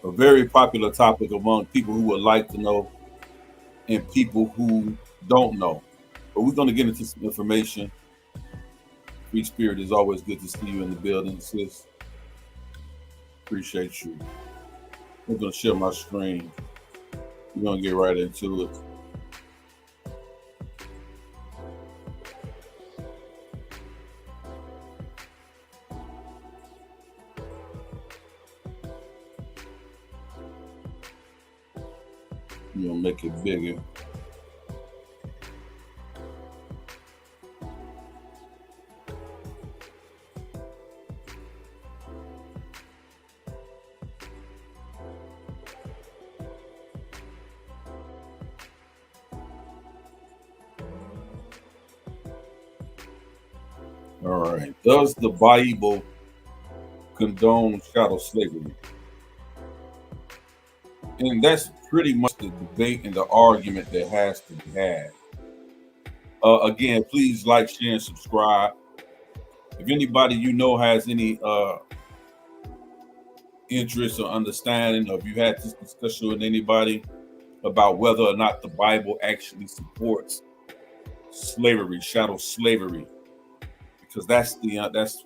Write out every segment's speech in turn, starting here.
A very popular topic among people who would like to know and people who don't know. But we're going to get into some information. Free Spirit, is always good to see you in the building, sis. Appreciate you. I'm going to share my screen. We're going to get right into it. You'll make it bigger. All right. Does the Bible condone chattel slavery? And that's pretty much the debate and the argument that has to be had. Again, please like, share, and subscribe. If anybody you know has any interest or understanding, or if you had this discussion with anybody about whether or not the Bible actually supports slavery, chattel slavery, because that's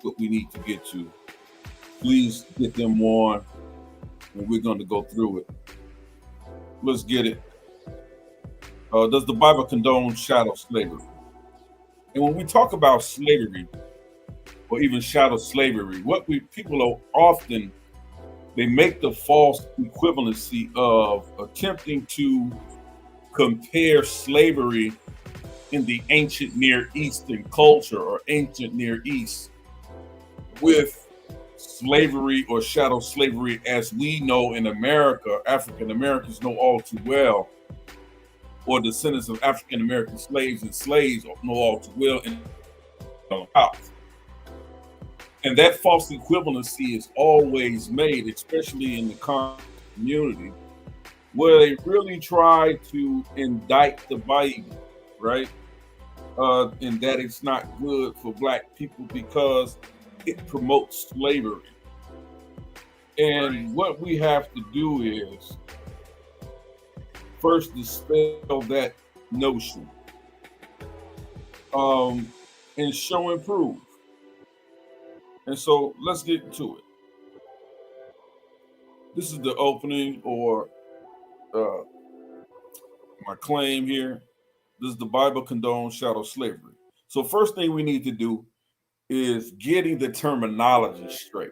what we need to get to. Please get them on, and we're going to go through it. Let's get it. Does the Bible condone chattel slavery? And when we talk about slavery, or even chattel slavery, people are often, they make the false equivalency of attempting to compare slavery in the ancient Near Eastern culture or ancient Near East with slavery or chattel slavery as we know in America, African Americans know all too well, or descendants of African American slaves and slaves know all too well in the South. And that false equivalency is always made, especially in the community, where they really try to indict the Bible, right? And that it's not good for Black people because it promotes slavery. And what we have to do is first dispel that notion and show and prove. And so let's get into it. This is the opening or my claim here. Does the Bible condone chattel slavery? So first thing we need to do is getting the terminology straight.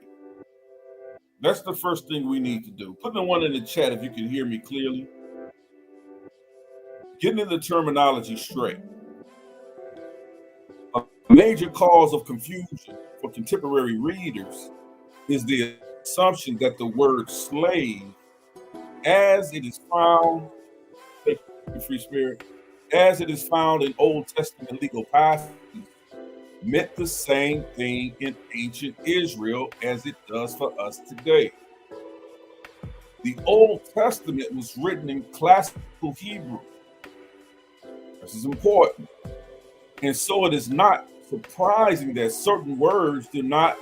That's the first thing we need to do. Put the one in the chat if you can hear me clearly. Getting the terminology straight. A major cause of confusion for contemporary readers is the assumption that the word slave, as it is found, free spirit, as it is found in Old Testament legal passages, meant the same thing in ancient Israel as it does for us today. The Old Testament was written in classical Hebrew. This is important. And so it is not surprising that certain words do not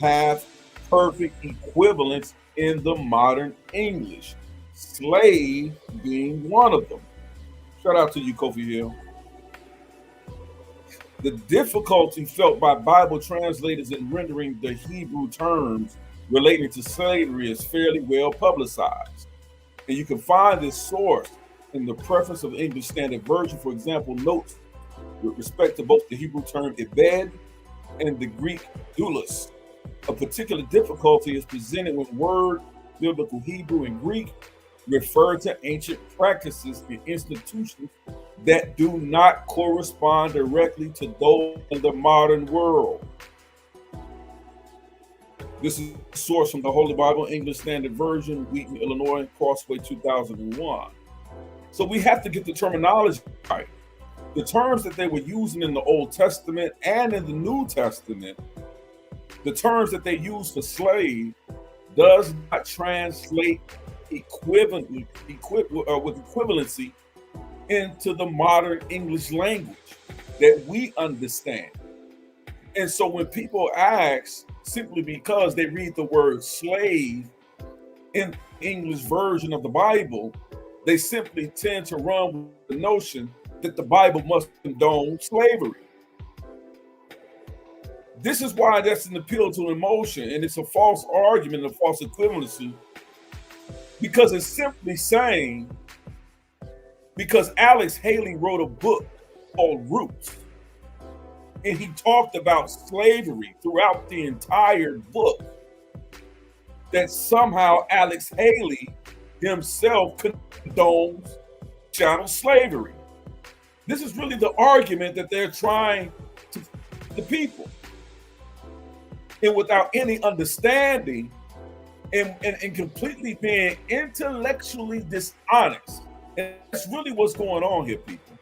have perfect equivalence in the modern English, slave being one of them. Shout out to you, Kofi Hill. The difficulty felt by Bible translators in rendering the Hebrew terms relating to slavery is fairly well publicized. And you can find this source in the preface of the English Standard Version. For example, notes with respect to both the Hebrew term eved and the Greek doulos. A particular difficulty is presented when word biblical Hebrew and Greek refer to ancient practices and institutions that do not correspond directly to those in the modern world. This is a source from the Holy Bible, English Standard Version, Wheaton, Illinois, Crossway 2001. So we have to get the terminology right. The terms that they were using in the Old Testament and in the New Testament, the terms that they use for slave does not translate with equivalency into the modern English language that we understand. And so when people ask, simply because they read the word slave in the English version of the Bible, they simply tend to run with the notion that the Bible must condone slavery. This is why that's an appeal to emotion, and it's a false argument, a false equivalency, because it's simply saying, because Alex Haley wrote a book called Roots, and he talked about slavery throughout the entire book, that somehow Alex Haley himself condones chattel slavery. This is really the argument that they're trying to the people. And without any understanding and completely being intellectually dishonest. And that's really what's going on here, people.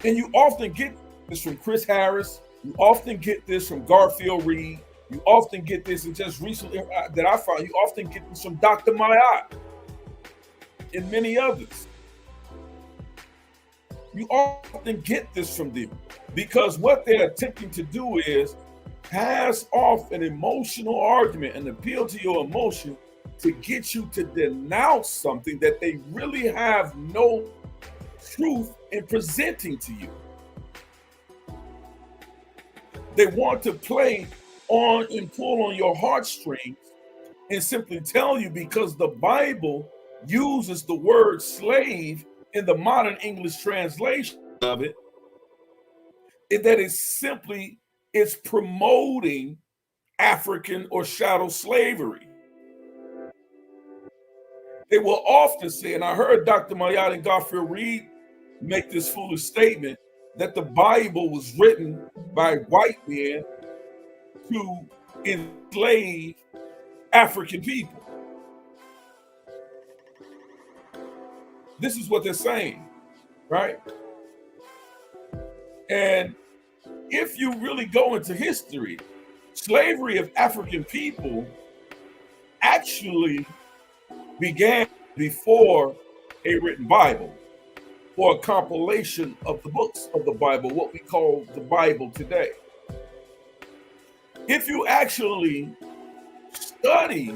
And you often get this from Chris Harris. You often get this from Garfield Reed. You often get this, and just recently that I found, you often get this from Dr. Mayat and many others. You often get this from them because what they're attempting to do is pass off an emotional argument and appeal to your emotion to get you to denounce something that they really have no truth in presenting to you. They want to play on and pull on your heartstrings and simply tell you, because the Bible uses the word slave in the modern English translation of it, that it's promoting African or chattel slavery. They will often say, and I heard Dr. Mayat and Garfield Reed make this foolish statement, that the Bible was written by white men to enslave African people. This is what they're saying, right? And if you really go into history, slavery of African people actually began before a written Bible or a compilation of the books of the Bible, what we call the Bible today. If you actually study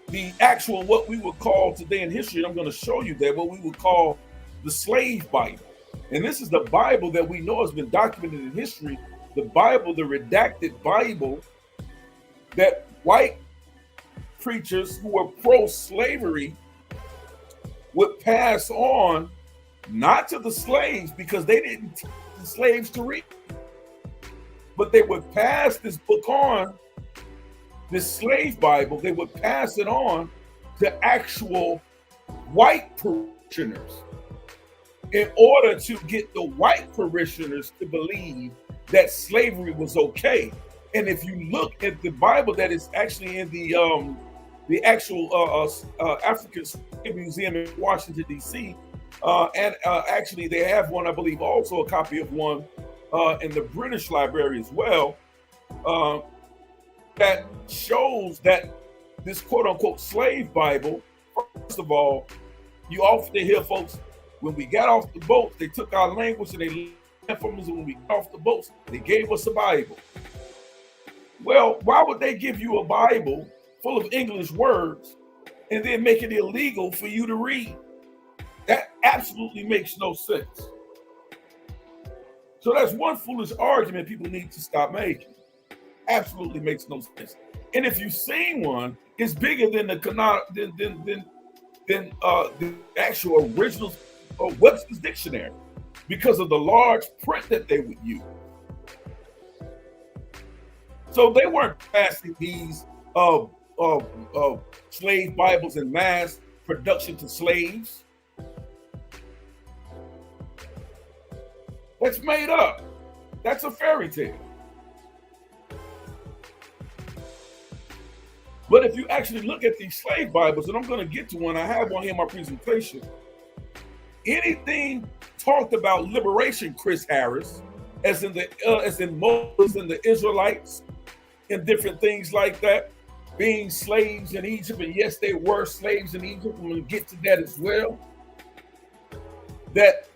the actual, what we would call today in history, I'm going to show you that, what we would call the slave Bible. And this is the Bible that we know has been documented in history, the Bible, the redacted Bible that white preachers who were pro-slavery would pass on, not to the slaves, because they didn't teach the slaves to read, but they would pass this book on, this slave Bible, they would pass it on to actual white parishioners in order to get the white parishioners to believe that slavery was okay. And if you look at the Bible that is actually in the actual African Slave Museum in Washington, D.C., and actually they have one, I believe, also a copy of one in the British Library as well, that shows that this quote-unquote slave Bible, first of all, you often hear folks, when we got off the boats, they took our language and they learned from us, and when we got off the boats, they gave us a Bible. Well, why would they give you a Bible full of English words and then make it illegal for you to read? That absolutely makes no sense. So that's one foolish argument people need to stop making. Absolutely makes no sense. And if you've seen one, it's bigger than the actual original Webster's dictionary. because of the large print that they would use. So they weren't passing these slave Bibles in mass production to slaves. That's made up. That's a fairy tale. But if you actually look at these slave Bibles, and I'm going to get to one, I have one here in my presentation. Anything talked about liberation, Chris Harris, as in Moses and the Israelites, and different things like that, being slaves in Egypt, and yes, they were slaves in Egypt. I'm going to get to that as well. That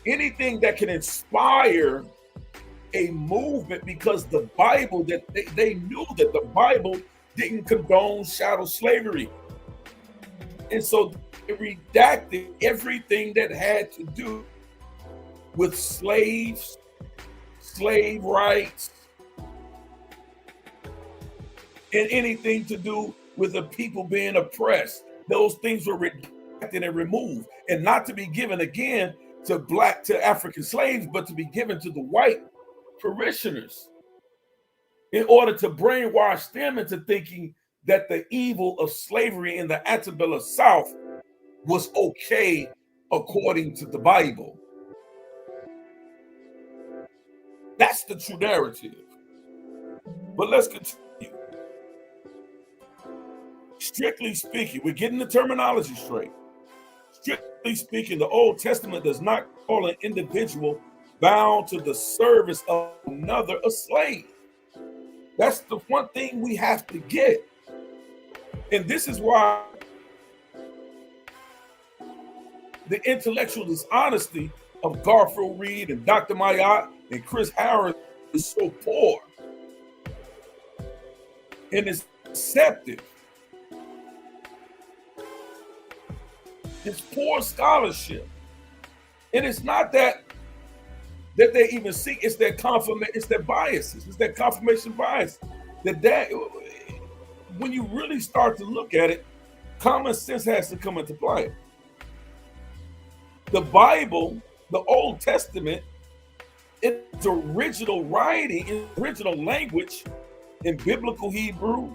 anything that can inspire a movement, because the Bible, that they knew that the Bible didn't condone chattel slavery. And so it redacted everything that had to do with slaves, slave rights, and anything to do with the people being oppressed. Those things were redacted and removed, and not to be given again to African slaves, but to be given to the white parishioners in order to brainwash them into thinking that the evil of slavery in the antebellum South was okay according to the Bible. That's the true narrative. But let's continue. Strictly speaking, we're getting the terminology straight. Strictly speaking, the Old Testament does not call an individual bound to the service of another a slave. That's the one thing we have to get. And this is why the intellectual dishonesty of Garfield Reed and Dr. Mayat and Chris Harris is so poor and it's deceptive. It's poor scholarship. And it's not that they even see, it's their confirmation, it's their biases, it's their confirmation bias. That when you really start to look at it, common sense has to come into play. The Bible, the Old Testament, its original writing, its original language in biblical Hebrew,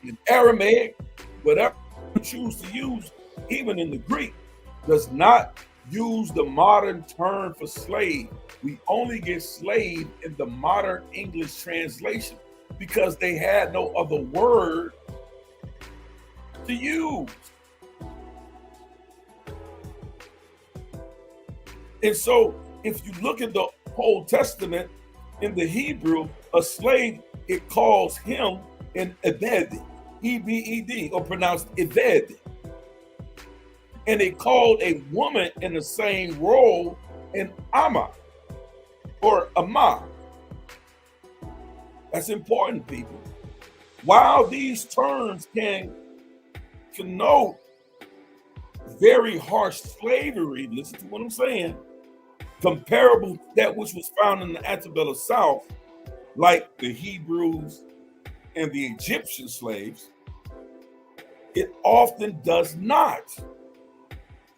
in Aramaic, whatever you choose to use, even in the Greek, does not use the modern term for slave. We only get slave in the modern English translation because they had no other word to use. And so if you look at the Old Testament in the Hebrew, a slave, it calls him an Ebed, E-B-E-D, or pronounced Eved. And it called a woman in the same role an Amma or Amma. That's important, people. While these terms can connote very harsh slavery, listen to what I'm saying, comparable to that which was found in the antebellum South, like the Hebrews and the Egyptian slaves, it often does not.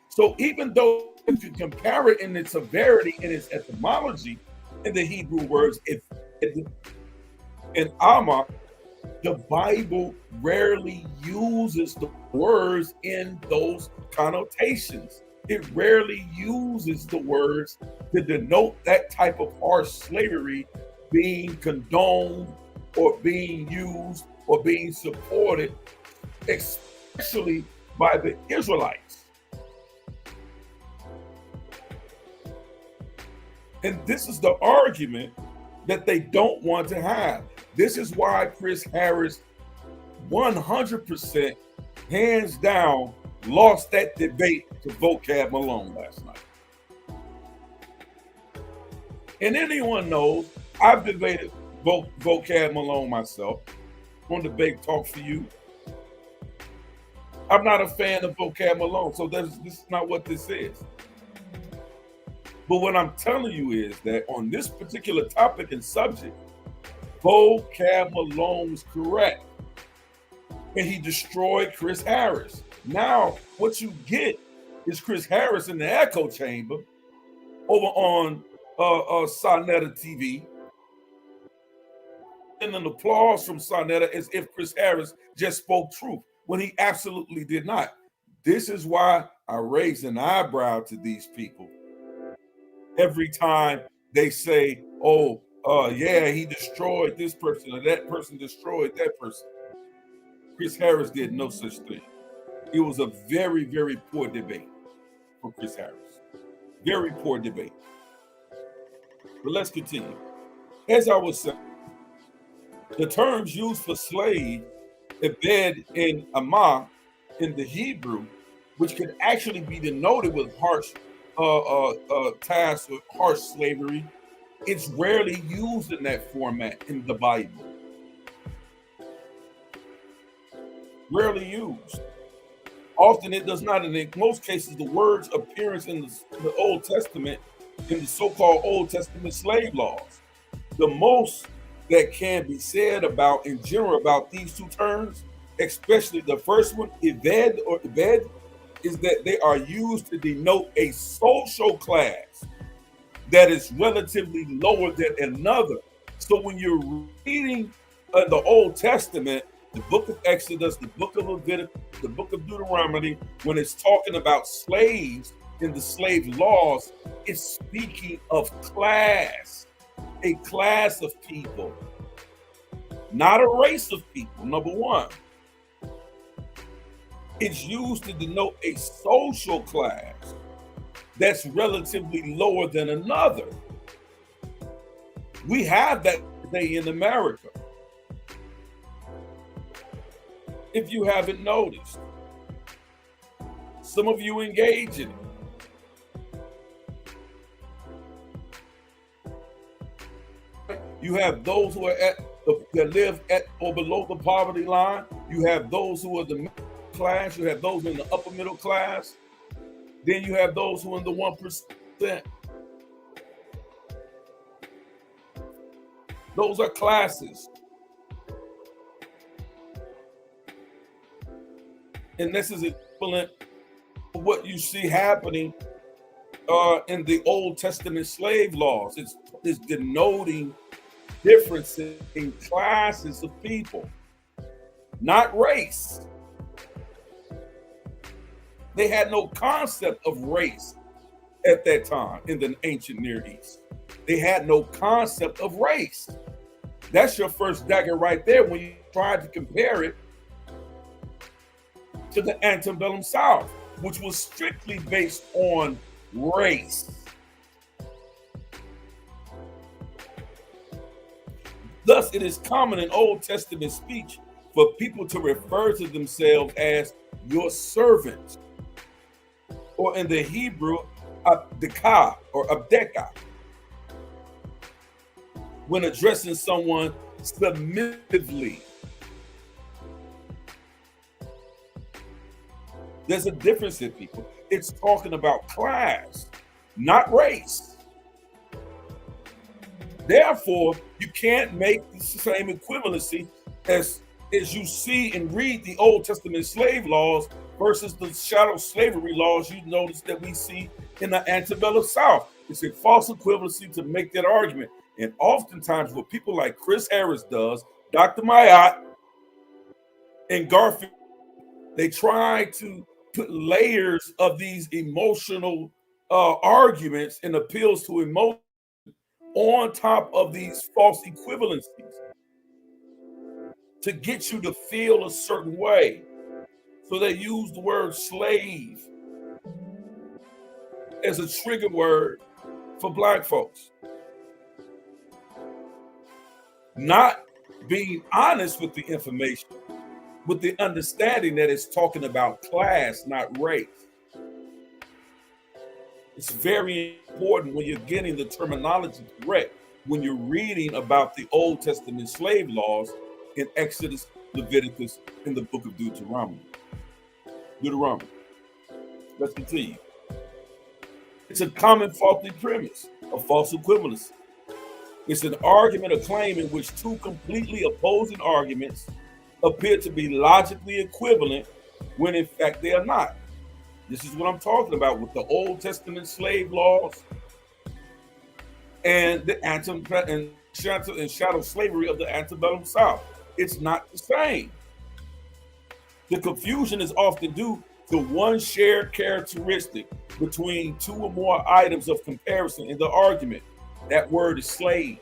So even though you can compare it in its severity and its etymology in the Hebrew words and Amma, the Bible rarely uses the words in those connotations. It rarely uses the words to denote that type of harsh slavery being condoned or being used or being supported, especially by the Israelites. And this is the argument that they don't want to have. This is why Chris Harris 100% hands down lost that debate to Vocab Malone last night. And anyone knows I've debated Vocab Malone myself on Debate Talk for You. I'm not a fan of Vocab Malone, so this is not what this is. But what I'm telling you is that on this particular topic and subject, Vocab Malone was correct. And he destroyed Chris Harris. Now, what you get is Chris Harris in the echo chamber over on Sonetta TV, and an applause from Sonetta as if Chris Harris just spoke truth when he absolutely did not. This is why I raise an eyebrow to these people every time they say, "Oh, yeah, he destroyed this person or that person destroyed that person." Chris Harris did no such thing. It was a very, very poor debate for Chris Harris. Very poor debate. But let's continue. As I was saying, the terms used for slave, ebed and amah in the Hebrew, which could actually be denoted with harsh tasks or harsh slavery, it's rarely used in that format in the Bible. Rarely used. Often it does not. And in most cases, the words appearance in the Old Testament, in the so-called Old Testament slave laws. The most that can be said about in general about these two terms, especially the first one, eved or ebed, is that they are used to denote a social class that is relatively lower than another. So when you're reading the Old Testament, the book of Exodus, the book of Leviticus, the book of Deuteronomy, when it's talking about slaves in the slave laws, it's speaking of class, a class of people, not a race of people, number one. It's used to denote a social class that's relatively lower than another. We have that today in America. If you haven't noticed, some of you engage in it. You have those who are that live at or below the poverty line. You have those who are the middle class. You have those in the upper middle class. Then you have those who are in the 1%. Those are classes. And this is equivalent to what you see happening in the Old Testament slave laws. It's denoting differences in classes of people, not race. They had no concept of race at that time in the ancient Near East. They had no concept of race. That's your first dagger right there when you try to compare it to the antebellum South, which was strictly based on race. Thus, it is common in Old Testament speech for people to refer to themselves as your servant, or in the Hebrew, abdeka or abdeka, when addressing someone submissively. There's a difference in people. It's talking about class, not race. Therefore, you can't make the same equivalency as you see and read the Old Testament slave laws versus the chattel slavery laws you notice that we see in the antebellum South. It's a false equivalency to make that argument. And oftentimes what people like Chris Harris does, Dr. Mayat, and Garfield, they try to put layers of these emotional arguments and appeals to emotion on top of these false equivalencies to get you to feel a certain way. So they use the word slave as a trigger word for Black folks. Not being honest with the information, with the understanding that it's talking about class, not race. It's very important when you're getting the terminology correct, when you're reading about the Old Testament slave laws in Exodus, Leviticus, in the book of Deuteronomy. Let's continue. It's a common faulty premise, a false equivalency. It's an argument or claim in which two completely opposing arguments appear to be logically equivalent when in fact they are not. This is what I'm talking about with the Old Testament slave laws and the shadow slavery of the antebellum South. It's not the same. The confusion is often due to one shared characteristic between two or more items of comparison in the argument. That word is slave.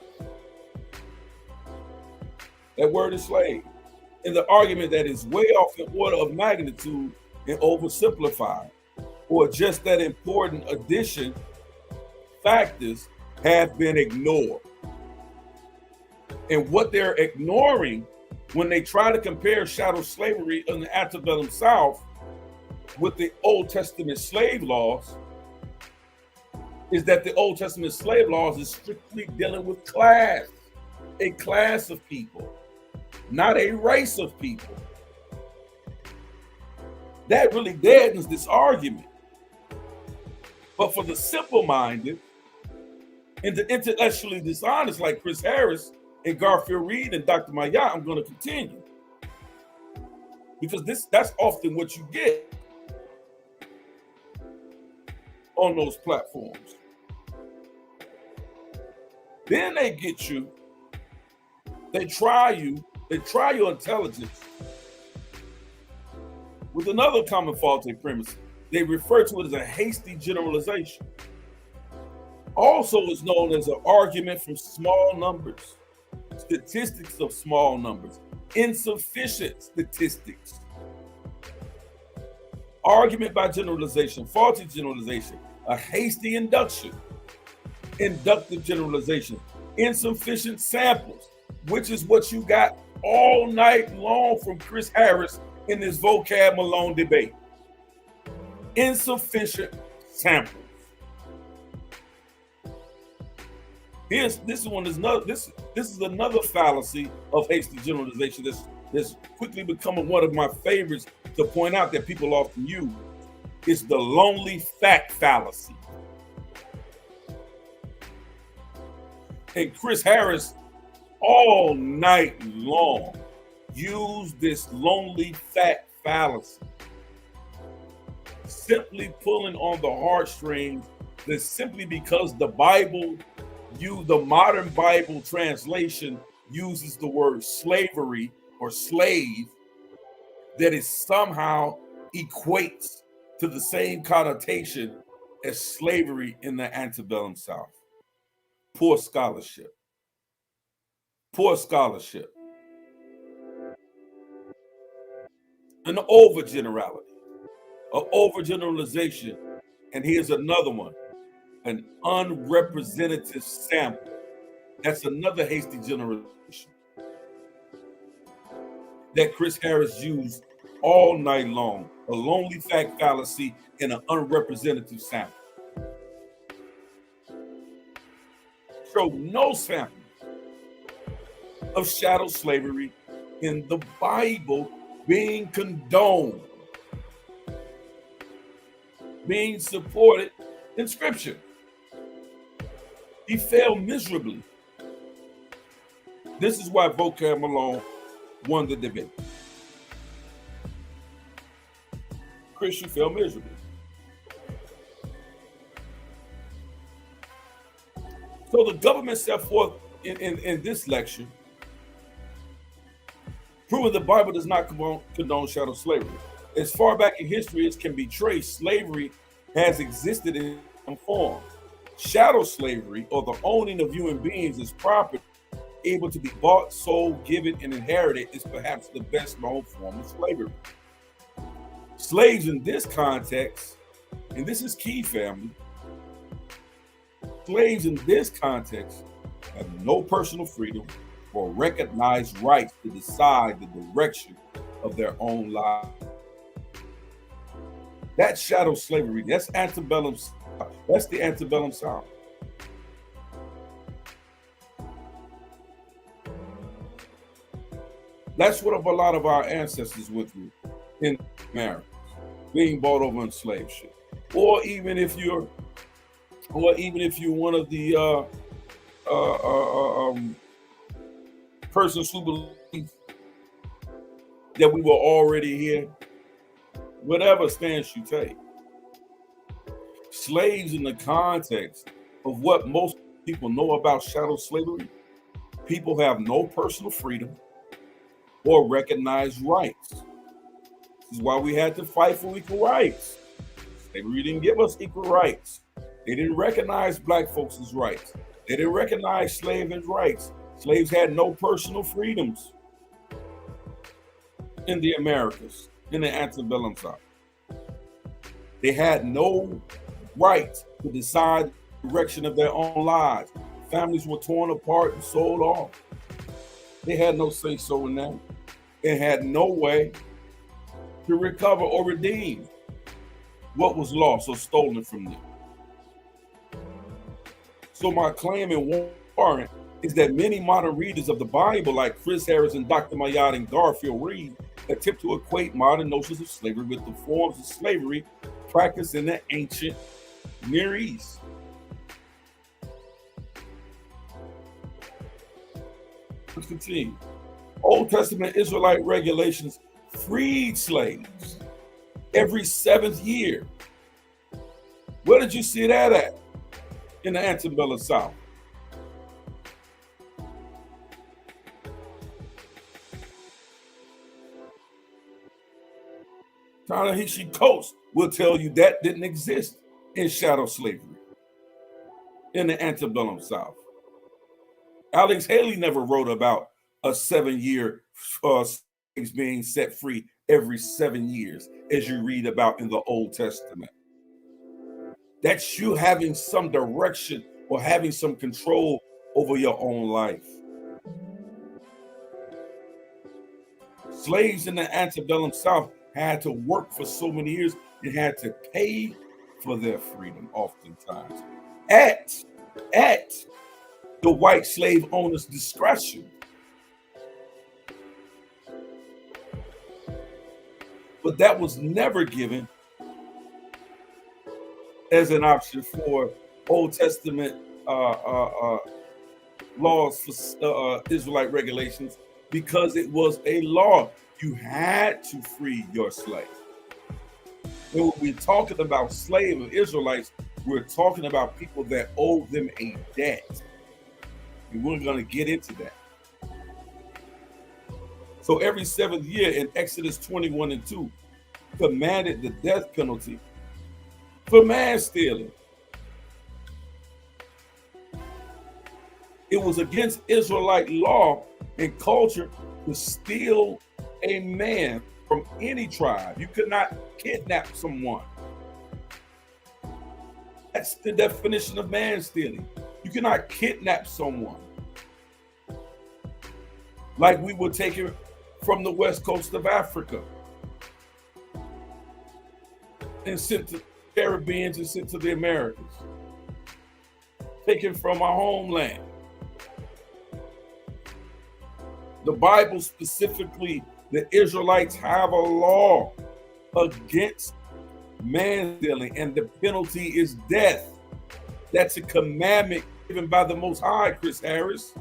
That word is slave. In the argument that is way off in order of magnitude and oversimplified, or just that important addition, factors have been ignored. And what they're ignoring when they try to compare chattel slavery in the antebellum South with the Old Testament slave laws is that the Old Testament slave laws is strictly dealing with class, a class of people, not a race of people. That really deadens this argument. But for the simple-minded and the intellectually dishonest like Chris Harris and Garfield Reed and Dr. Maya, I'm going to continue. Because that's often what you get on those platforms. Then they get you, they try your intelligence with another common faulty premise. They refer to it as a hasty generalization. Also is known as an argument from small numbers, statistics of small numbers, insufficient statistics. Argument by generalization, faulty generalization, a hasty induction, inductive generalization, insufficient samples, which is what you got all night long from Chris Harris in this vocab Malone debate. Insufficient samples. This is another fallacy of hasty generalization that's quickly becoming one of my favorites to point out that people often use. It's the lonely fact fallacy. And Chris Harris all night long used this lonely fact fallacy, simply pulling on the heartstrings that simply because the modern Bible translation uses the word slavery or slave, that it somehow equates to the same connotation as slavery in the antebellum South. Poor scholarship. Poor scholarship. An overgenerality, an overgeneralization. And here's another one, an unrepresentative sample. That's another hasty generalization that Chris Harris used all night long, a lonely fact fallacy and an unrepresentative sample. Show no sample of chattel slavery in the Bible being condoned, being supported in Scripture. He failed miserably. This is why Vocab Malone won the debate. Chris, you failed miserably. So the government set forth in this lecture, proving the Bible does not condone chattel slavery. As far back in history as can be traced, slavery has existed in some form. Chattel slavery, or the owning of human beings as property, able to be bought, sold, given, and inherited, is perhaps the best known form of slavery. Slaves in this context, and this is key, family, slaves in this context have no personal freedom or recognized rights to decide the direction of their own lives. That's chattel slavery. That's antebellum. That's the antebellum South. That's what a lot of our ancestors went through in America, being bought over in slave ship. Or even if you're one of the persons who believe that we were already here, whatever stance you take. Slaves in the context of what most people know about chattel slavery? People have no personal freedom or recognized rights. This is why we had to fight for equal rights. Slavery didn't give us equal rights. They didn't recognize black folks' rights. They didn't recognize slaves' rights. Slaves had no personal freedoms in the Americas, in the antebellum South. They had no right to decide the direction of their own lives. Families were torn apart and sold off. They had no say-so in that. They had no way to recover or redeem what was lost or stolen from them. So my claim in warrant is that many modern readers of the Bible, like Chris Harris and Dr. Mayad and Garfield Reed, attempt to equate modern notions of slavery with the forms of slavery practiced in the ancient Near East. Let's continue. Old Testament Israelite regulations freed slaves every 7th year. Where did you see that at? In the antebellum South. Ta-Nehisi Coates will tell you that didn't exist in chattel slavery in the antebellum South. Alex Haley never wrote about a 7-year slaves being set free every 7 years, as you read about in the Old Testament. That's you having some direction or having some control over your own life. Slaves in the antebellum South had to work for so many years and had to pay for their freedom oftentimes at the white slave owner's discretion. But that was never given as an option for Old Testament laws for Israelite regulations, because it was a law. You had to free your slave. And when we're talking about slave and Israelites, we're talking about people that owe them a debt. And we're going to get into that. So every 7th year in Exodus 21:2 commanded the death penalty for man stealing. It was against Israelite law and culture to steal a man from any tribe. You could not kidnap someone. That's the definition of man stealing. You cannot kidnap someone. Like we were taken from the west coast of Africa and sent to Caribbeans and sent to the Americas. Taken from our homeland. The Bible specifically, the Israelites have a law against man stealing, and the penalty is death. That's a commandment given by the Most High, Chris Harris.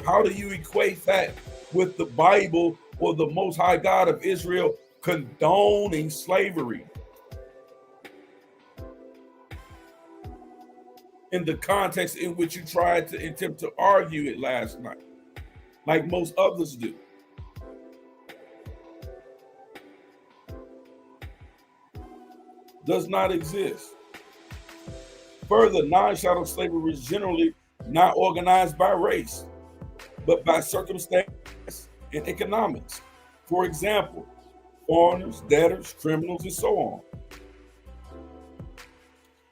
How do you equate that with the Bible or the Most High God of Israel condoning slavery? In the context in which you tried to attempt to argue it last night, like most others do. Does not exist. Further, non-chattel slavery is generally not organized by race, but by circumstance and economics. For example, foreigners, debtors, criminals, and so on.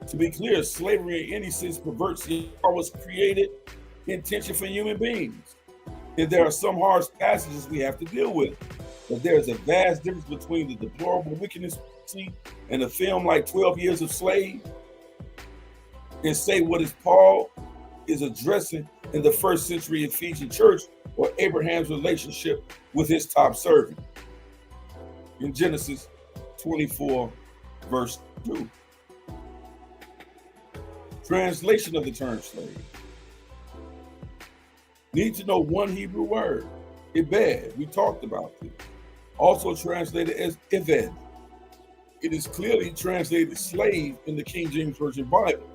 To be clear, slavery in any sense perverts the law was created intention for human beings. And there are some harsh passages we have to deal with. But there's a vast difference between the deplorable wickedness and a film like 12 Years a Slave, and say what is Paul is addressing in the first century Ephesian church, or Abraham's relationship with his top servant in Genesis 24, verse 2. Translation of the term slave. Need to know one Hebrew word, ibed. We talked about this. Also translated as ived. It is clearly translated slave in the King James Version Bible.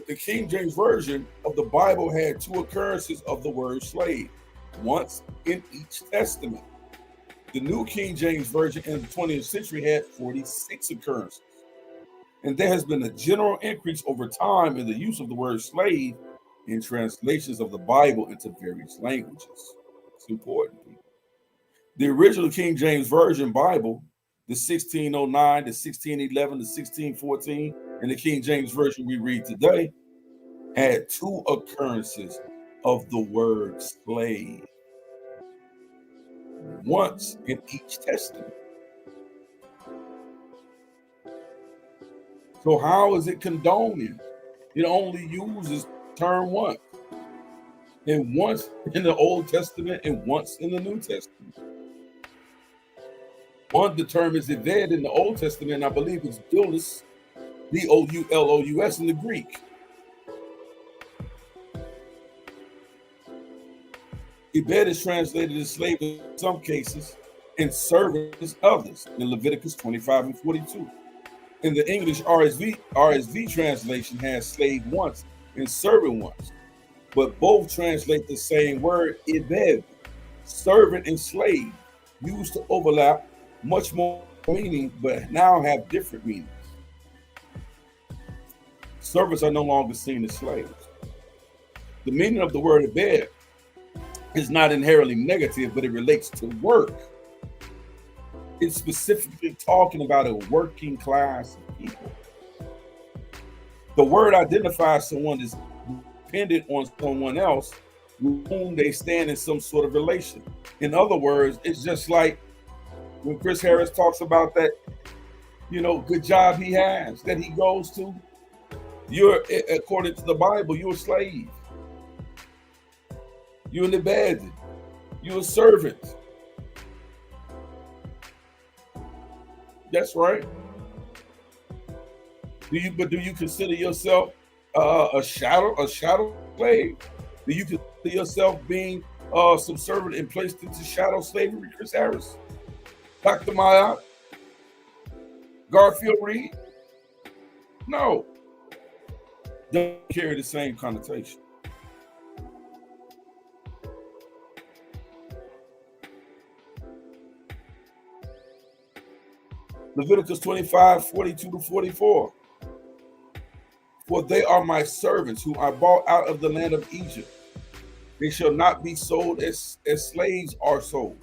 The King James Version of the Bible had 2 occurrences of the word slave, once in each testament. The New King James Version in the 20th century had 46 occurrences. And there has been a general increase over time in the use of the word slave in translations of the Bible into various languages. It's important. The original King James Version Bible, the 1609, the 1611, the 1614, and the King James Version we read today, had 2 occurrences of the word slave, once in each testament. So how is it condoning? It only uses term once, and once in the Old Testament and once in the New Testament. One, the term is eved in the Old Testament, and I believe it's doulos, D-O-U-L-O-U-S in the Greek. Ebed is translated as slave in some cases and servant as others in Leviticus 25 and 42. In the English RSV translation has slave once and servant once, but both translate the same word, ebed, servant and slave, used to overlap much more meaning, but now have different meanings. Servants are no longer seen as slaves. The meaning of the word ebed is not inherently negative, but it relates to work. It's specifically talking about a working class of people. The word identifies someone as dependent on someone else with whom they stand in some sort of relation. In other words, it's just like when Chris Harris talks about that, good job he has, that he goes to. You're, according to the Bible, you're a slave. You're an ebed. You're a servant. That's right. Do you consider yourself a shadow slave? Do you consider yourself being subservient and placed into shadow slavery, Chris Harris? Dr. Maya? Garfield Reed? No. Don't carry the same connotation. Leviticus 25, 42 to 44. For they are my servants whom I bought out of the land of Egypt. They shall not be sold as slaves are sold.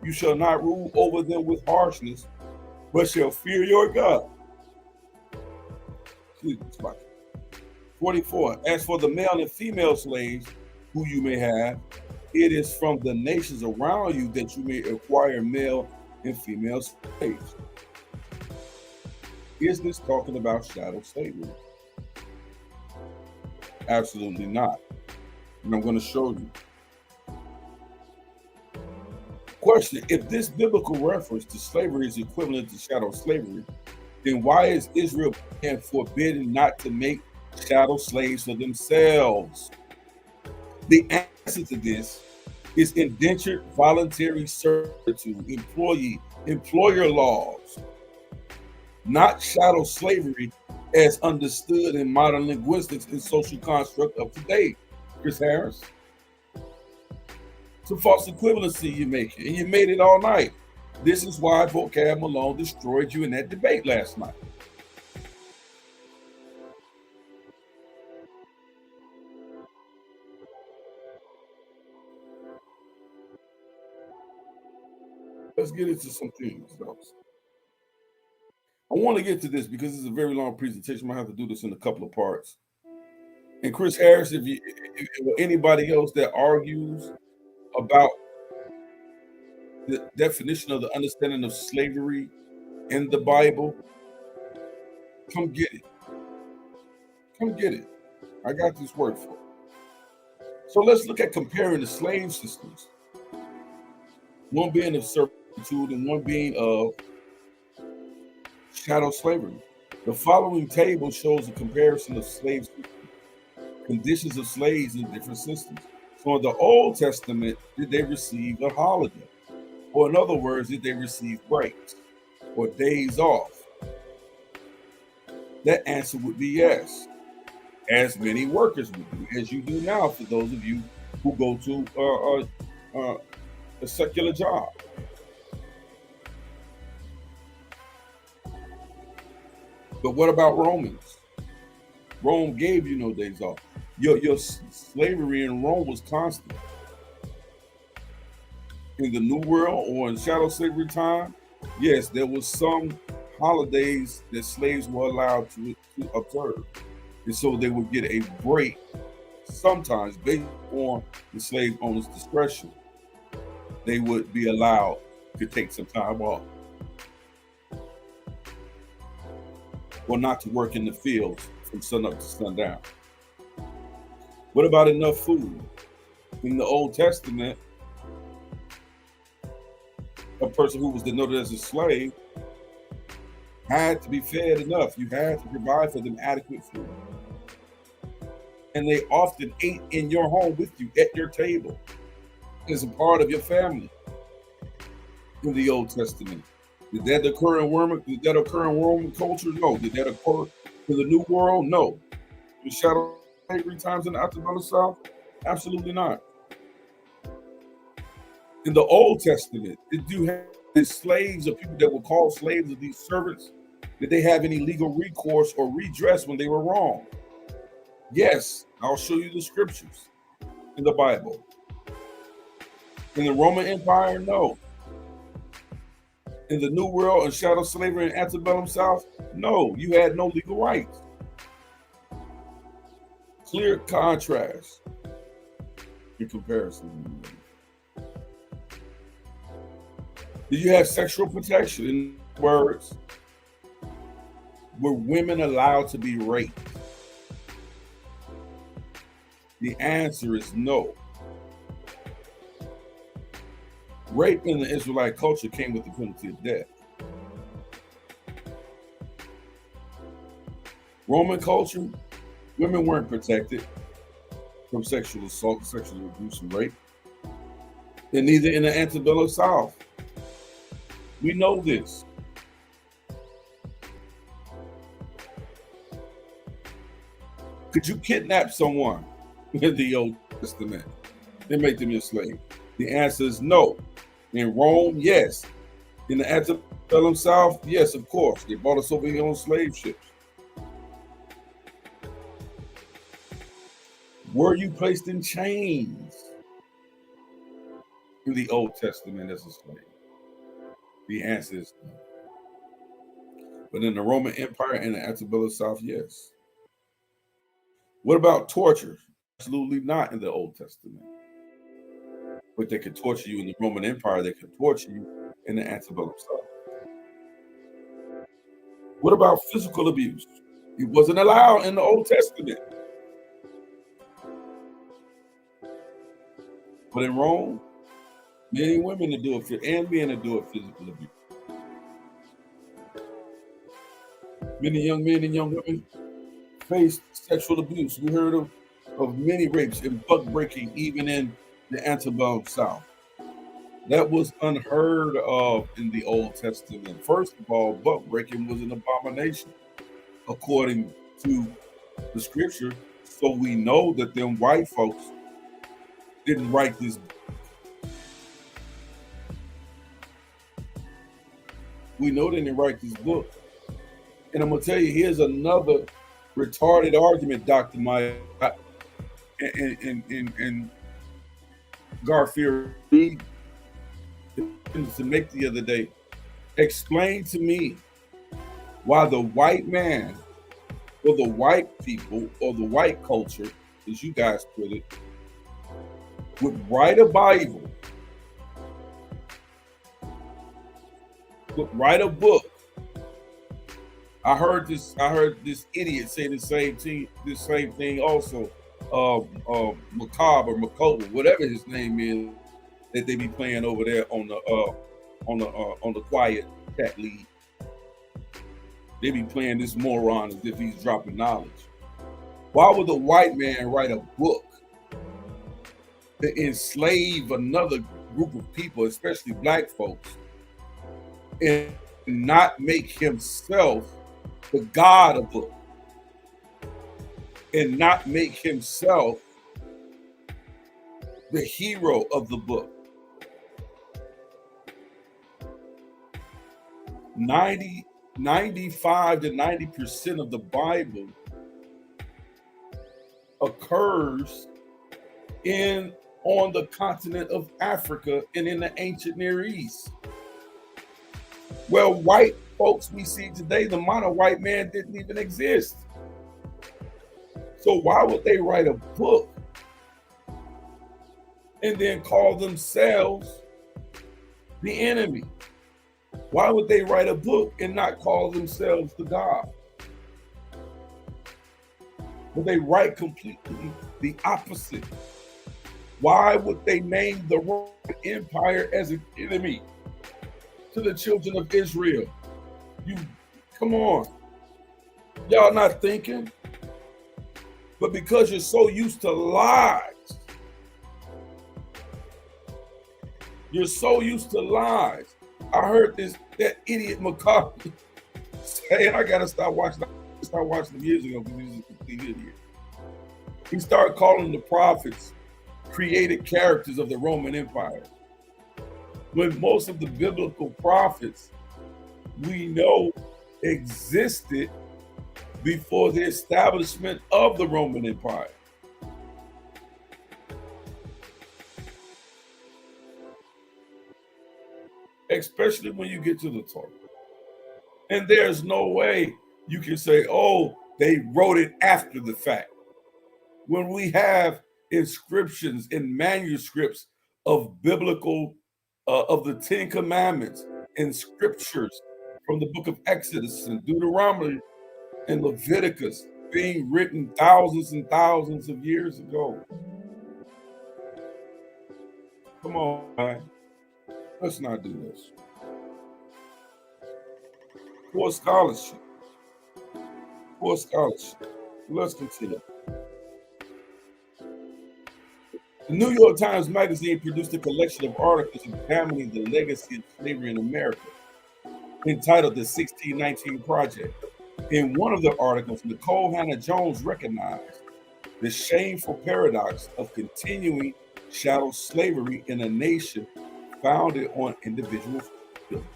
You shall not rule over them with harshness, but shall fear your God. 44. As for the male and female slaves who you may have, it is from the nations around you that you may acquire male and female slaves. Is this talking about shadow slavery? Absolutely not. And I'm going to show you. Question: if this biblical reference to slavery is equivalent to shadow slavery, then why is Israel forbidden not to make shadow slaves for themselves? The answer to this is indentured voluntary servitude, employer laws, not shadow slavery as understood in modern linguistics and social construct of today. Chris Harris. It's a false equivalency you're making, and you made it all night. This is why Vocab Malone destroyed you in that debate last night. Let's get into some things, though. I want to get to this because it's a very long presentation. I'm going to have to do this in a couple of parts. And Chris Harris, if anybody else that argues about the definition of the understanding of slavery in the Bible, come get it. Come get it. I got this word for it. So let's look at comparing the slave systems. One being of servitude and one being of shadow slavery. The following table shows a comparison of slave systems, conditions of slaves in different systems. So in the Old Testament, did they receive a holiday? Or in other words, did they receive breaks or days off? That answer would be yes. as many workers would do as you do now for those of you who go to a secular job. But what about Romans? Rome gave you no days off. Your slavery in Rome was constant. In the New World or in shadow slavery time, yes, there was some holidays that slaves were allowed to observe. And so they would get a break sometimes based on the slave owner's discretion. They would be allowed to take some time off or not to work in the fields from sun up to sundown. What about enough food? In the Old Testament, a person who was denoted as a slave had to be fed enough. You had to provide for them adequate food. And they often ate in your home with you at your table as a part of your family in the Old Testament. Did that occur in Roman culture? No. Did that occur in the New World? No. In shadow slavery times in the Antebellum South? Absolutely not. In the Old Testament, did you have the slaves or people that were called slaves of these servants? Did they have any legal recourse or redress when they were wrong? Yes, I'll show you the scriptures in the Bible. In the Roman Empire, no. In the New World and shadow slavery in Antebellum South, no, you had no legal rights. Clear contrast in comparison. Did you have sexual protection? In words, were women allowed to be raped? The answer is no. Rape in the Israelite culture came with the penalty of death. Roman culture, women weren't protected from sexual assault, sexual abuse, and rape. And neither in the Antebellum South. We know this. Could you kidnap someone in the Old Testament and make them your slave? The answer is no. In Rome, yes. In the Antebellum South, yes, of course. They brought us over here on slave ships. Were you placed in chains in the Old Testament as a slave? The answer is no. But in the Roman Empire and the Antebellum South, yes. What about torture? Absolutely not in the Old Testament. But they could torture you in the Roman Empire. They could torture you in the Antebellum South. What about physical abuse? It wasn't allowed in the Old Testament. But in Rome, men and women to do it, and men to do it physical abuse. Many young men and young women faced sexual abuse. We heard of many rapes and buck breaking even in the Antebellum South. That was unheard of in the Old Testament. First of all, buck breaking was an abomination according to the scripture. So we know that them white folks didn't write this book. We know they didn't write this book. And I'm going to tell you, here's another retarded argument, Dr. Maya and Garfield Reed to make the other day. Explain to me why the white man or the white people or the white culture, as you guys put it, would write a Bible, would write a book. I heard this idiot say the same thing also. Macabre or Macoba, whatever his name is, that they be playing over there on the quiet cat lead. They be playing this moron as if he's dropping knowledge. Why would the white man write a book to enslave another group of people, especially black folks, and not make himself the god of book? and not make himself the hero of the book. 95 to 90% of the Bible occurs on the continent of Africa and in the ancient Near East. Well, white folks we see today, the modern white man didn't even exist. So why would they write a book and then call themselves the enemy? Why would they write a book and not call themselves the God? But they write completely the opposite. Why would they name the Roman Empire as an enemy to the children of Israel? Come on. Y'all not thinking? But because you're so used to lies, you're so used to lies. I heard that idiot McCarthy say, I gotta start watching them years ago because he's a complete idiot. He started calling the prophets created characters of the Roman Empire, when most of the biblical prophets we know existed before the establishment of the Roman Empire. Especially when you get to the Torah. And there's no way you can say, oh, they wrote it after the fact. When we have inscriptions and manuscripts of biblical, of the 10 Commandments and scriptures from the book of Exodus and Deuteronomy and Leviticus being written thousands and thousands of years ago. Come on, man. Let's not do this. Poor scholarship. Poor scholarship. Let's continue. The New York Times Magazine produced a collection of articles examining the legacy of slavery in America, entitled The 1619 Project. In one of the articles, Nicole Hannah-Jones recognized the shameful paradox of continuing chattel slavery in a nation founded on individual freedom.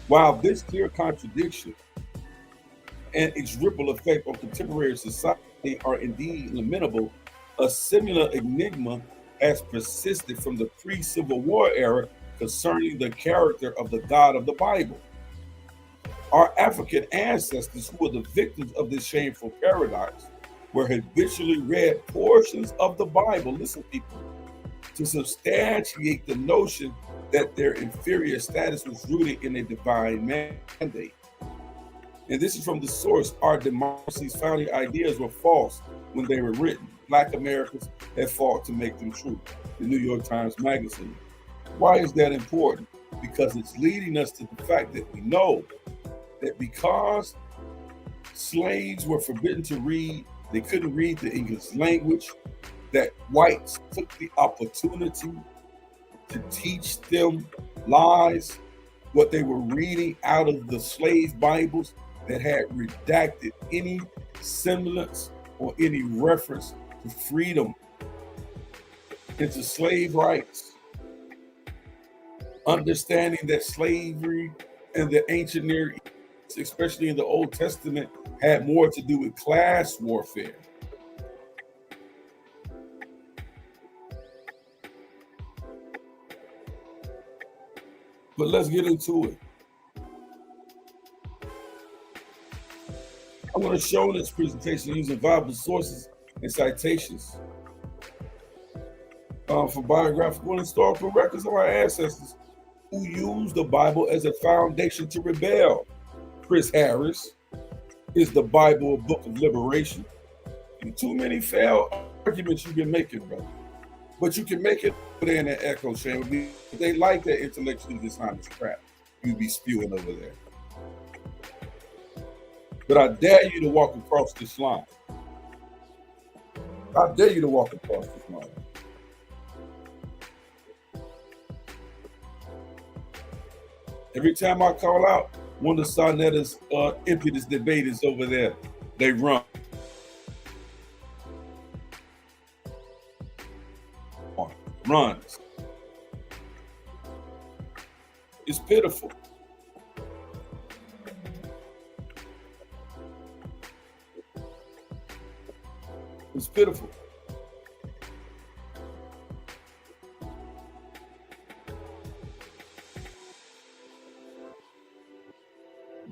While this clear contradiction and its ripple effect on contemporary society are indeed lamentable, a similar enigma has persisted from the pre-Civil War era concerning the character of the God of the Bible. Our African ancestors, who were the victims of this shameful paradox, were habitually read portions of the Bible, listen people, to substantiate the notion that their inferior status was rooted in a divine mandate. And this is from the source: our democracy's founding ideas were false when they were written. Black Americans have fought to make them true. The New York Times Magazine. Why is that important? Because it's leading us to the fact that we know that because slaves were forbidden to read, they couldn't read the English language, that whites took the opportunity to teach them lies, what they were reading out of the slave Bibles that had redacted any semblance or any reference to freedom and to slave rights. Understanding that slavery and the ancient Near East, especially in the Old Testament, had more to do with class warfare. But let's get into it. I'm going to show in this presentation using viable sources and citations for biographical and historical records of our ancestors who used the Bible as a foundation to rebel. Chris Harris, is the Bible a book of liberation? Too many failed arguments you've been making, brother. But you can make it there in the echo chamber. They like that intellectually dishonest crap you be spewing over there. But I dare you to walk across this line. I dare you to walk across this line. Every time I call out, one of the Sonetta's impudence debaters over there, they run. runs. It's pitiful. It's pitiful.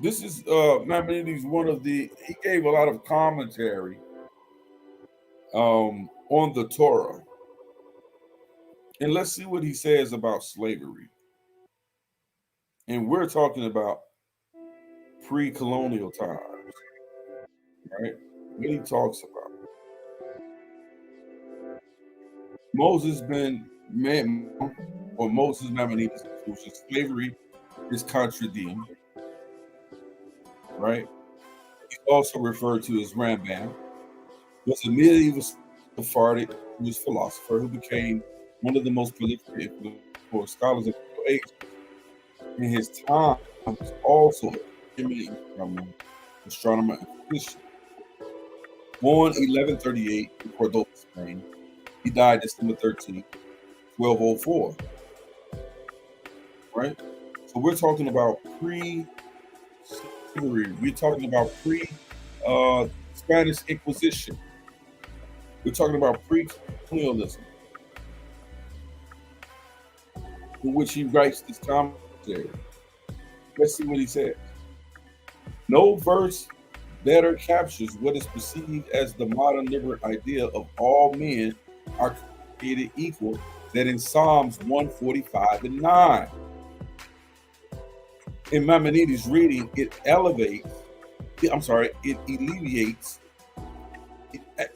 This is Maimonides, one of the he gave a lot of commentary on the Torah. And let's see what he says about slavery. And we're talking about pre-colonial times, right? What he talks about. Moses been man or Moses Maimonides, which is slavery is contradicting, right? He's also referred to as Rambam, was a medieval Sephardic who was philosopher who became one of the most prolific for scholars of the age. In his time, he was also a eminent astronomer and physician. Born 1138 in Cordoba, Spain, he died December 13th, 1204. Right? So we're talking about pre-slavery. We're talking about pre-Spanish Inquisition. We're talking about pre-colonialism, in which he writes this commentary. Let's see what he says. No verse better captures what is perceived as the modern liberal idea of all men are created equal than in Psalms 145 and 9. In Maimonides' reading, it alleviates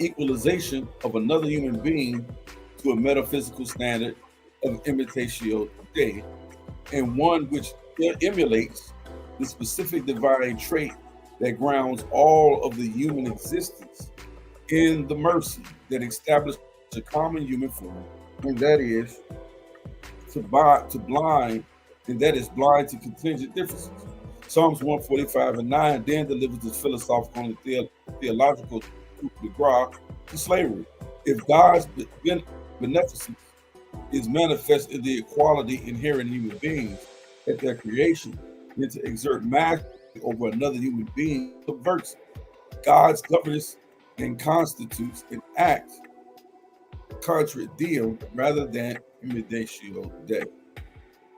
equalization of another human being to a metaphysical standard of imitatio Dei, and one which emulates the specific divine trait that grounds all of the human existence in the mercy that established a common human form, and that is blind to contingent differences. Psalms 145 and 9 then delivers this philosophical and theological coup de grace to slavery. If God's beneficence is manifest in the equality inherent in human beings at their creation, then to exert mastery over another human being subverts God's governance and constitutes an act contra diem rather than imitatio Dei.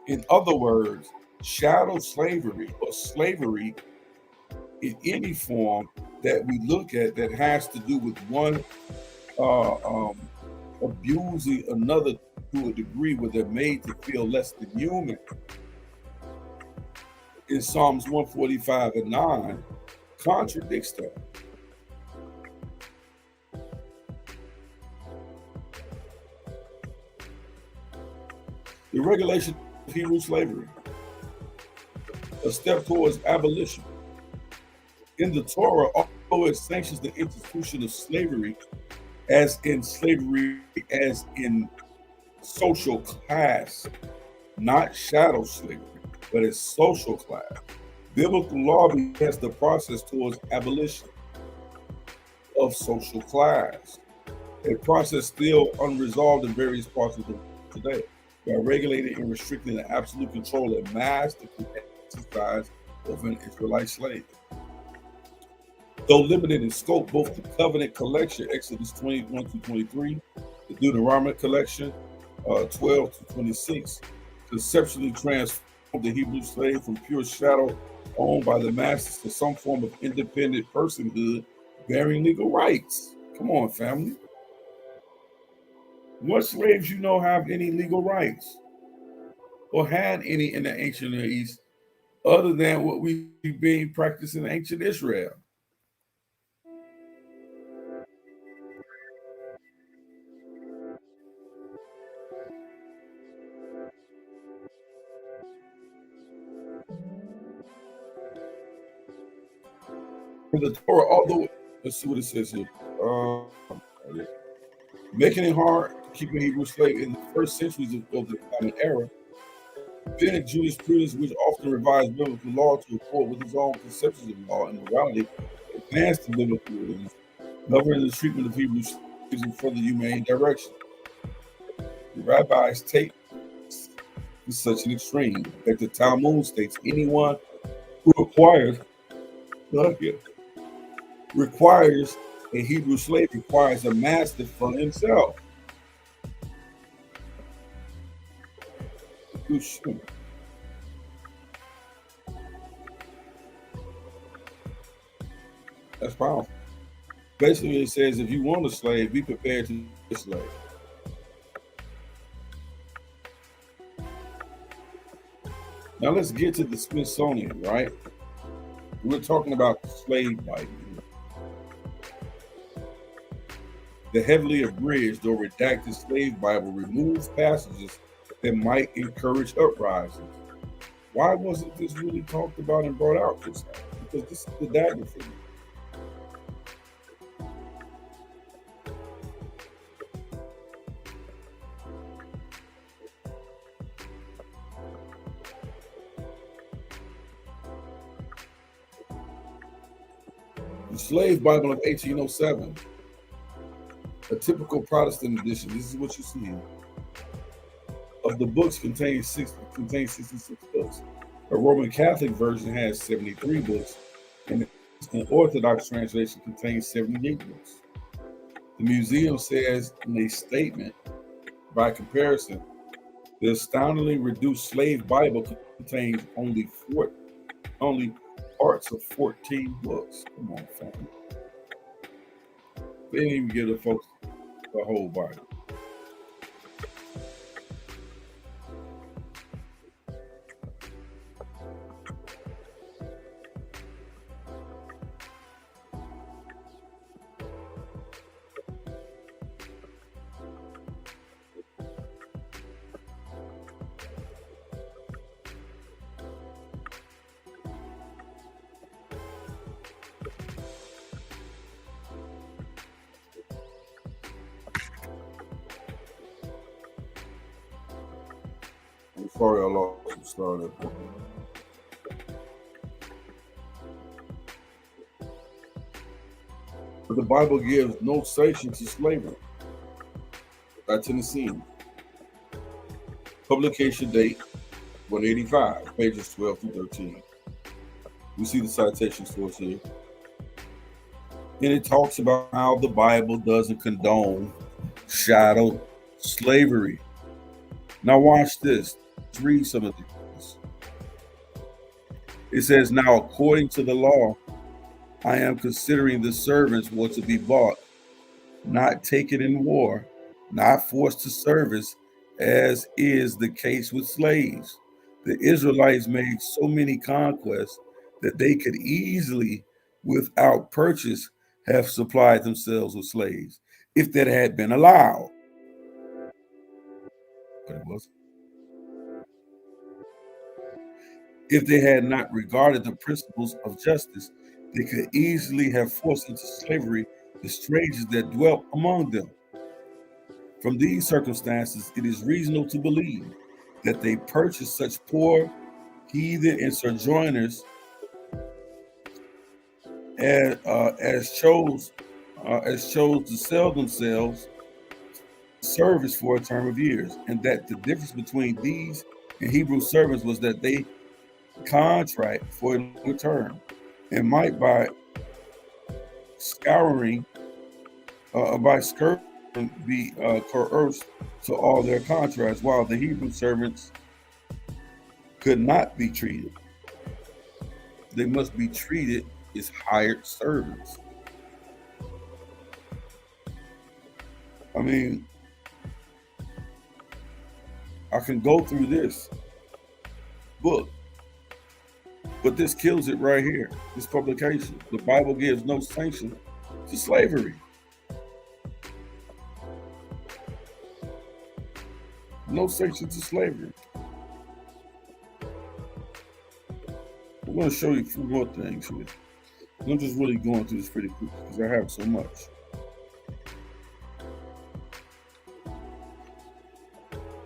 In other words, shadow slavery or slavery in any form that we look at that has to do with one abusing another to a degree where they're made to feel less than human. In Psalms 145 and 9 contradicts that. The regulation of Hebrew slavery, a step towards abolition. In the Torah, although it sanctions the institution of slavery as in social class, not shadow slavery, but as social class, biblical law begins the process towards abolition of social class, a process still unresolved in various parts of the world today, by regulating and restricting the absolute control and master exercise of an Israelite slave. Though limited in scope, both the covenant collection, Exodus 21 to 23, the Deuteronomic collection, 12 to 26, conceptually transformed the Hebrew slave from pure shadow owned by the masters to some form of independent personhood bearing legal rights. Come on, family. What slaves you know have any legal rights or had any in the ancient Near East other than what we being practiced in ancient Israel? In the Torah, although, let's see what it says here. Making it hard to keep a Hebrew slave in the first centuries of the Common Era, rabbinic jurisprudence, which often revised biblical law to accord with his own conceptions of law and morality, advanced the biblical rules, governing the treatment of Hebrew slaves in further humane direction. The rabbis take to such an extreme that the Talmud states anyone who requires a Hebrew slave requires a master for himself. That's powerful. Basically, it says if you want a slave, be prepared to be a slave. Now let's get to the Smithsonian, right? We're talking about the slave Bible. The heavily abridged or redacted slave Bible removes passages that might encourage uprisings. Why wasn't this really talked about and brought out this time? Because this is the dagger for you. The Slave Bible of 1807, a typical Protestant edition. This is what you see here. Of the books contains 66 books. A Roman Catholic version has 73 books, and an Orthodox translation contains 78 books. The museum says in a statement, by comparison, the astoundingly reduced Slave Bible contains only parts of 14 books. Come on, family. They didn't even give the folks the whole Bible. I'm sorry I lost the start of it. But the Bible gives no sanction to slavery. By Tennessee. Publication date 185, pages 12 through 13. We see the citation source here. And it talks about how the Bible doesn't condone chattel slavery. Now watch this. Let's read some of these. It says, now according to the law, I am considering the servants were to be bought, not taken in war, not forced to service, as is the case with slaves. The Israelites made so many conquests that they could easily, without purchase, have supplied themselves with slaves, if that had been allowed. But it wasn't. If they had not regarded the principles of justice, they could easily have forced into slavery the strangers that dwelt among them. From these circumstances, it is reasonable to believe that they purchased such poor heathen and sojourners as chose to sell themselves service for a term of years, and that the difference between these and Hebrew servants was that they contract for a longer term and might by skirting be coerced to all their contracts, while the Hebrew servants could not be treated. They must be treated as hired servants. I mean, I can go through this book, but this kills it right here. This publication. The Bible gives no sanction to slavery. No sanction to slavery. I'm going to show you a few more things here. I'm just really going through this pretty quick because I have so much.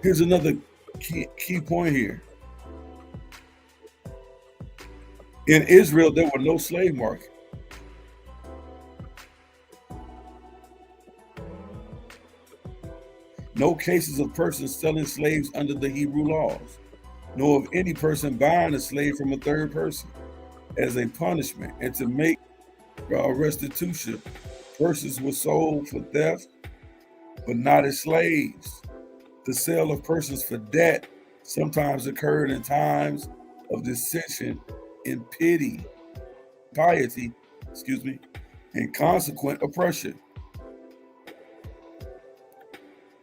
Here's another key point here. In Israel, there were no slave market. no cases of persons selling slaves under the Hebrew laws, nor of any person buying a slave from a third person as a punishment. And to make restitution, persons were sold for theft, but not as slaves. The sale of persons for debt sometimes occurred in times of dissension and piety, and consequent oppression.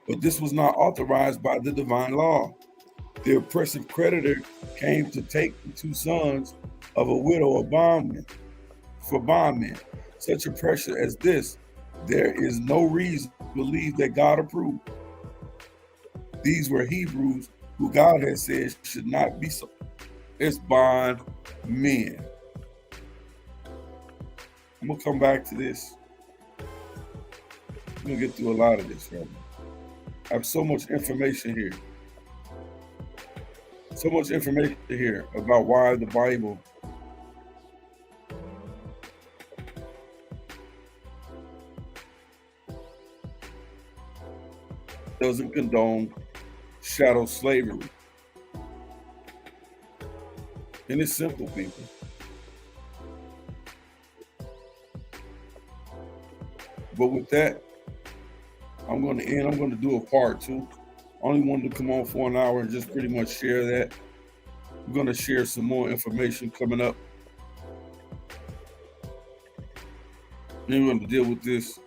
But this was not authorized by the divine law. The oppressive creditor came to take the two sons of a widow or bondman for bondmen. Such oppression as this, there is no reason to believe that God approved. These were Hebrews who God had said should not be so as bondmen. I'm gonna come back to this. I'm gonna get through a lot of this, right? I have so much information here. So much information here about why the Bible doesn't condone chattel slavery. And it's simple, people. But with that, I'm going to end. I'm going to do a part 2. Only wanted to come on for an hour and just pretty much share that. I'm going to share some more information coming up. Then we're going to deal with this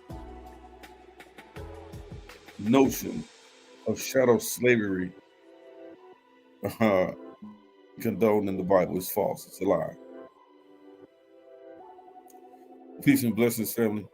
notion of chattel slavery condoned in the Bible. Is false. It's a lie. Peace and blessings, family.